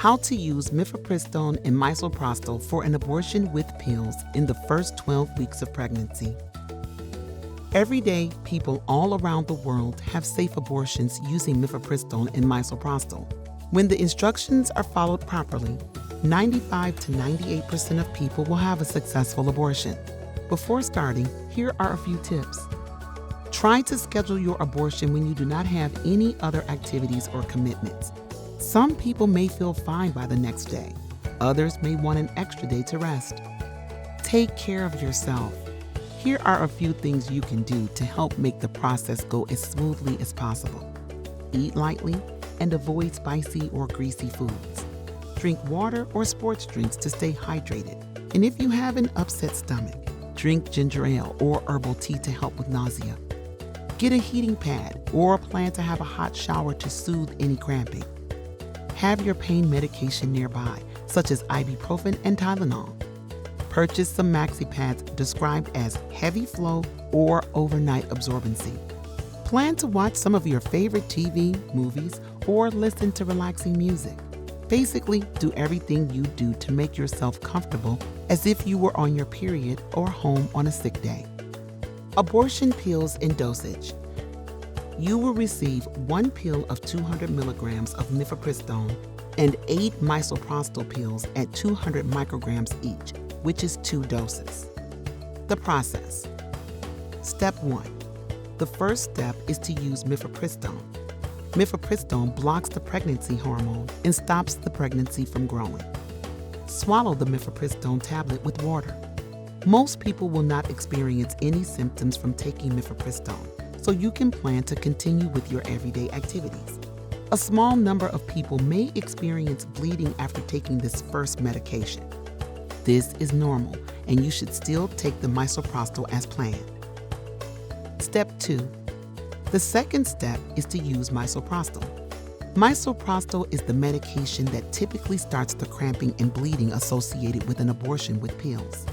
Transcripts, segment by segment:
How to use Mifepristone and Misoprostol for an abortion with pills in the first 12 weeks of pregnancy. Every day, people all around the world have safe abortions using Mifepristone and Misoprostol. When the instructions are followed properly, 95 to 98% of people will have a successful abortion. Before starting, here are a few tips. Try to schedule your abortion when you do not have any other activities or commitments. Some people may feel fine by the next day. Others may want an extra day to rest. Take care of yourself. Here are a few things you can do to help make the process go as smoothly as possible. Eat lightly and avoid spicy or greasy foods. Drink water or sports drinks to stay hydrated. And if you have an upset stomach, drink ginger ale or herbal tea to help with nausea. Get a heating pad or plan to have a hot shower to soothe any cramping. Have your pain medication nearby, such as ibuprofen and Tylenol. Purchase some maxi pads described as heavy flow or overnight absorbency. Plan to watch some of your favorite TV, movies, or listen to relaxing music. Basically, do everything you do to make yourself comfortable as if you were on your period or home on a sick day. Abortion pills and dosage. You will receive 1 pill of 200 milligrams of Mifepristone and 8 Misoprostol pills at 200 micrograms each, which is 2 doses. The process. Step 1. The first step is to use Mifepristone. Mifepristone blocks the pregnancy hormone and stops the pregnancy from growing. Swallow the Mifepristone tablet with water. Most people will not experience any symptoms from taking Mifepristone, so you can plan to continue with your everyday activities. A small number of people may experience bleeding after taking this first medication. This is normal, and you should still take the Misoprostol as planned. Step 2. The second step is to use Misoprostol. Misoprostol is the medication that typically starts the cramping and bleeding associated with an abortion with pills.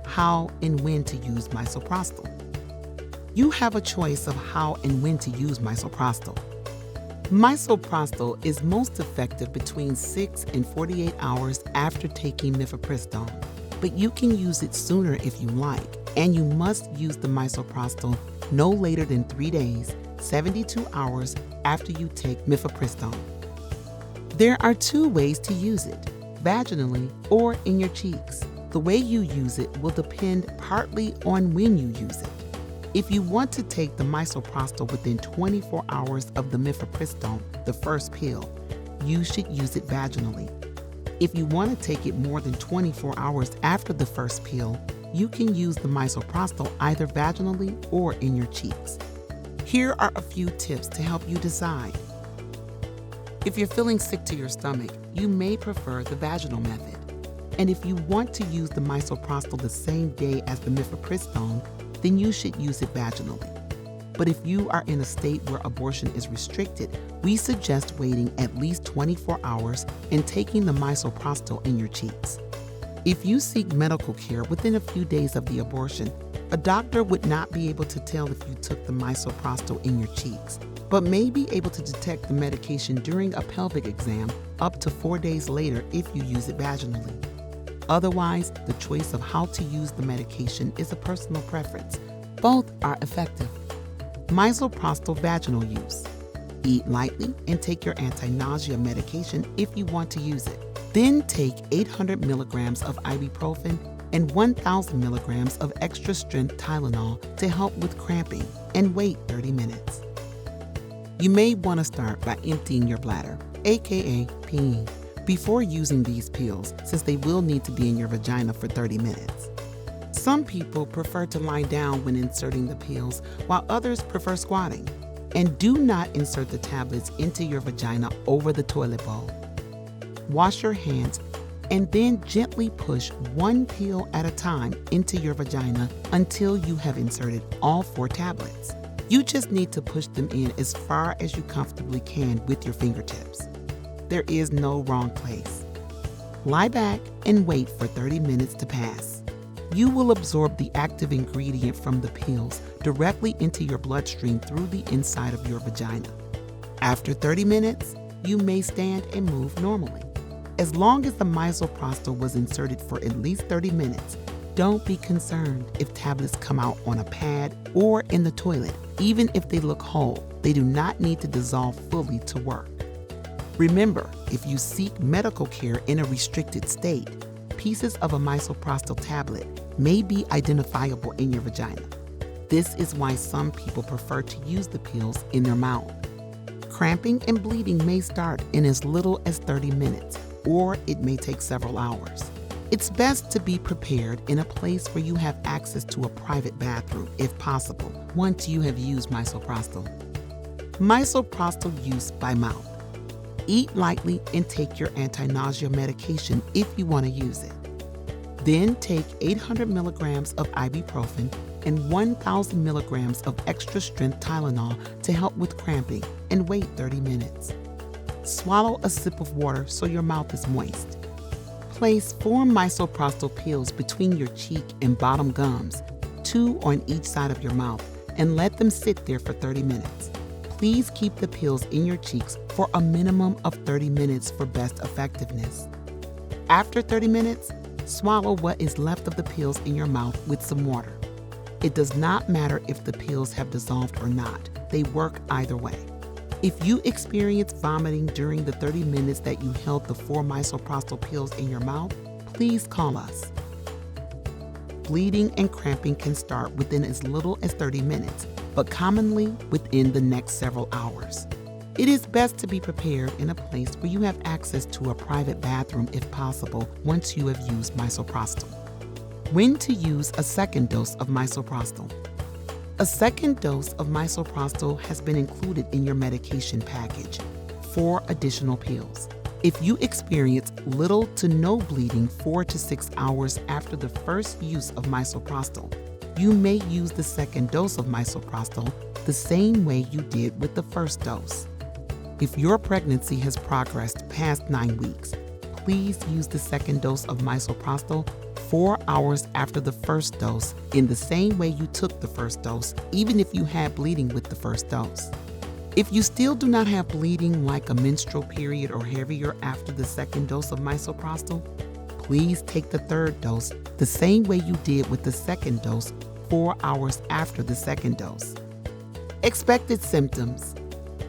How and when to use Misoprostol. You have a choice of how and when to use Misoprostol. Misoprostol is most effective between 6 and 48 hours after taking Mifepristone, but you can use it sooner if you like, and you must use the Misoprostol no later than 3 days, 72 hours after you take Mifepristone. There are 2 ways to use it, vaginally or in your cheeks. The way you use it will depend partly on when you use it. If you want to take the Misoprostol within 24 hours of the Mifepristone, the first pill, you should use it vaginally. If you want to take it more than 24 hours after the first pill, you can use the Misoprostol either vaginally or in your cheeks. Here are a few tips to help you decide. If you're feeling sick to your stomach, you may prefer the vaginal method. And if you want to use the Misoprostol the same day as the Mifepristone, then you should use it vaginally. But if you are in a state where abortion is restricted, we suggest waiting at least 24 hours and taking the Misoprostol in your cheeks. If you seek medical care within a few days of the abortion, a doctor would not be able to tell if you took the Misoprostol in your cheeks, but may be able to detect the medication during a pelvic exam up to 4 days later if you use it vaginally. Otherwise, the choice of how to use the medication is a personal preference. Both are effective. Misoprostol vaginal use. Eat lightly and take your anti-nausea medication if you want to use it. Then take 800 milligrams of ibuprofen and 1,000 milligrams of extra-strength Tylenol to help with cramping, and wait 30 minutes. You may want to start by emptying your bladder, aka peeing, before using these pills, since they will need to be in your vagina for 30 minutes. Some people prefer to lie down when inserting the pills, while others prefer squatting. And do not insert the tablets into your vagina over the toilet bowl. Wash your hands and then gently push 1 pill at a time into your vagina until you have inserted all 4 tablets. You just need to push them in as far as you comfortably can with your fingertips. There is no wrong place. Lie back and wait for 30 minutes to pass. You will absorb the active ingredient from the pills directly into your bloodstream through the inside of your vagina. After 30 minutes, you may stand and move normally. As long as the Misoprostol was inserted for at least 30 minutes, don't be concerned if tablets come out on a pad or in the toilet. Even if they look whole, they do not need to dissolve fully to work. Remember, if you seek medical care in a restricted state, pieces of a Misoprostol tablet may be identifiable in your vagina. This is why some people prefer to use the pills in their mouth. Cramping and bleeding may start in as little as 30 minutes, or it may take several hours. It's best to be prepared in a place where you have access to a private bathroom, if possible, once you have used Misoprostol. Misoprostol use by mouth. Eat lightly and take your anti-nausea medication if you want to use it. Then take 800 milligrams of ibuprofen and 1,000 milligrams of extra-strength Tylenol to help with cramping and wait 30 minutes. Swallow a sip of water so your mouth is moist. Place 4 Misoprostol pills between your cheek and bottom gums, 2 on each side of your mouth, and let them sit there for 30 minutes. Please keep the pills in your cheeks for a minimum of 30 minutes for best effectiveness. After 30 minutes, swallow what is left of the pills in your mouth with some water. It does not matter if the pills have dissolved or not. They work either way. If you experience vomiting during the 30 minutes that you held the 4 Misoprostol pills in your mouth, please call us. Bleeding and cramping can start within as little as 30 minutes, but commonly within the next several hours. It is best to be prepared in a place where you have access to a private bathroom if possible once you have used Misoprostol. When to use a second dose of Misoprostol. A second dose of Misoprostol has been included in your medication package, 4 additional pills. If you experience little to no bleeding 4 to 6 hours after the first use of Misoprostol, you may use the second dose of Misoprostol the same way you did with the first dose. If your pregnancy has progressed past 9 weeks, please use the second dose of Misoprostol 4 hours after the first dose in the same way you took the first dose, even if you had bleeding with the first dose. If you still do not have bleeding like a menstrual period or heavier after the second dose of Misoprostol, please take the third dose the same way you did with the second dose 4 hours after the second dose. Expected symptoms.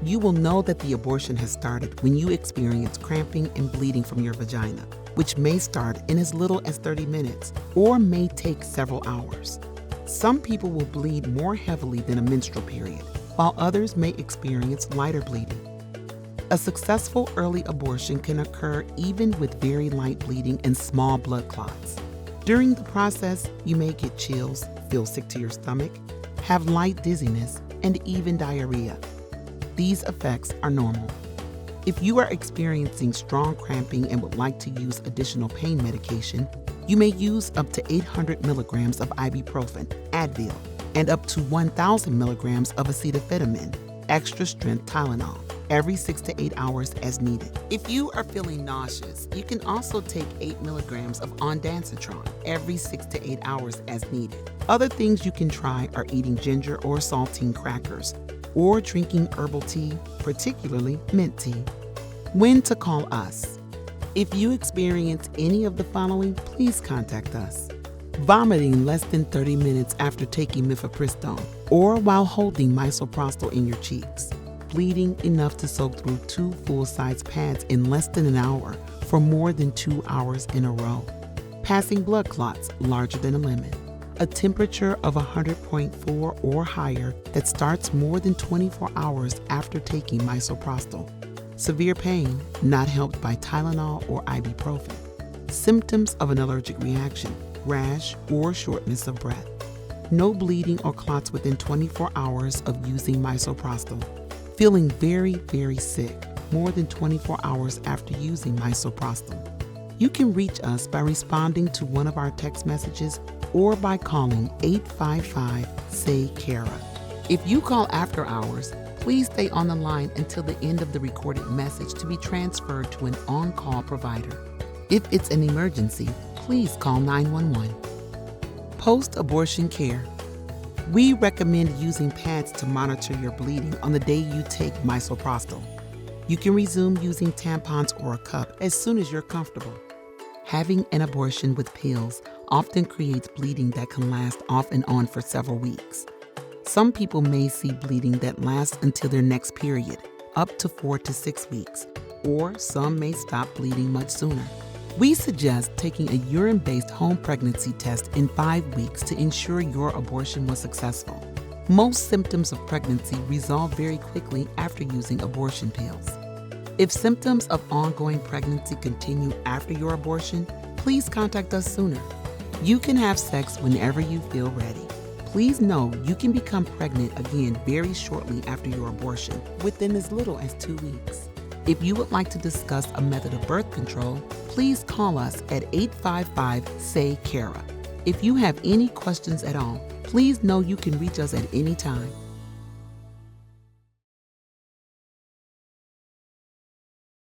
You will know that the abortion has started when you experience cramping and bleeding from your vagina, which may start in as little as 30 minutes or may take several hours. Some people will bleed more heavily than a menstrual period, while others may experience lighter bleeding. A successful early abortion can occur even with very light bleeding and small blood clots. During the process, you may get chills, feel sick to your stomach, have light dizziness, and even diarrhea. These effects are normal. If you are experiencing strong cramping and would like to use additional pain medication, you may use up to 800 milligrams of ibuprofen, Advil, and up to 1,000 milligrams of acetaminophen, extra-strength Tylenol, every 6 to 8 hours as needed. If you are feeling nauseous, you can also take 8 milligrams of ondansetron every 6 to 8 hours as needed. Other things you can try are eating ginger or saltine crackers, or drinking herbal tea, particularly mint tea. When to call us. If you experience any of the following, please contact us. Vomiting less than 30 minutes after taking Mifepristone or while holding Misoprostol in your cheeks. Bleeding enough to soak through 2 full-size pads in less than an hour for more than 2 hours in a row. Passing blood clots larger than a lemon. A temperature of 100.4 or higher that starts more than 24 hours after taking Misoprostol. Severe pain not helped by Tylenol or ibuprofen. Symptoms of an allergic reaction, rash, or shortness of breath. No bleeding or clots within 24 hours of using Misoprostol. Feeling very, very sick more than 24 hours after using Misoprostol. You can reach us by responding to one of our text messages or by calling 855-SAY-CARA. If you call after hours, please stay on the line until the end of the recorded message to be transferred to an on-call provider. If it's an emergency, please call 911. Post-abortion care. We recommend using pads to monitor your bleeding on the day you take Misoprostol. You can resume using tampons or a cup as soon as you're comfortable. Having an abortion with pills often creates bleeding that can last off and on for several weeks. Some people may see bleeding that lasts until their next period, up to 4 to 6 weeks, or some may stop bleeding much sooner. We suggest taking a urine-based home pregnancy test in 5 weeks to ensure your abortion was successful. Most symptoms of pregnancy resolve very quickly after using abortion pills. If symptoms of ongoing pregnancy continue after your abortion, please contact us sooner. You can have sex whenever you feel ready. Please know you can become pregnant again very shortly after your abortion, within as little as 2 weeks. If you would like to discuss a method of birth control, please call us at 855-SAY-CARA. If you have any questions at all, please know you can reach us at any time.